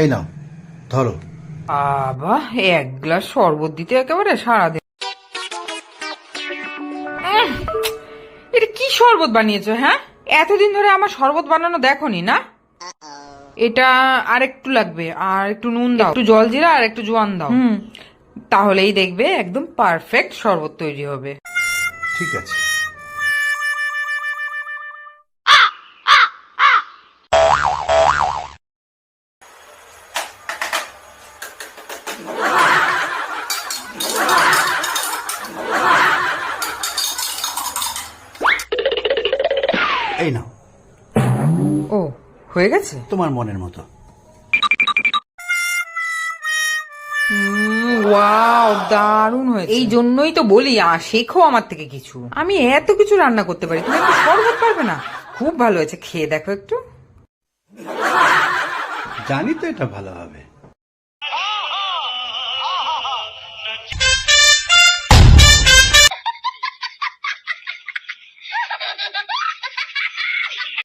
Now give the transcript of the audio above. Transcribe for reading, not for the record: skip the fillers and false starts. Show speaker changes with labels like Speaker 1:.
Speaker 1: এই নাও, ধরো।
Speaker 2: আবা, এক গ্লাস শরবত দিতে একেবারে সারাদিন। এটা কি শরবত বানিয়েছো? হ্যাঁ, এতদিন ধরে আমার শরবত বানানো দেখোনি না? এটা আর একটু লাগবে, আর একটু নুন দাও, একটু জল জিরা আর একটু জোয়ান দাও। তাহলেই দেখবে একদম পারফেক্ট শরবত তৈরি হবে।
Speaker 1: ঠিক আছে। এই নাও,
Speaker 2: ও, হয়ে গেছে?
Speaker 1: তোমার মনের মতো।
Speaker 2: ওয়াও, দারুণ হয়েছে। এই জন্যই তো বলি, শেখো আমার থেকে কিছু। আমি এত কিছু রান্না করতে পারি, তুমি একটু শরবত পারবে না? খুব ভালো হয়েছে, খেয়ে দেখো একটু।
Speaker 1: জানি তো এটা ভালো হবে।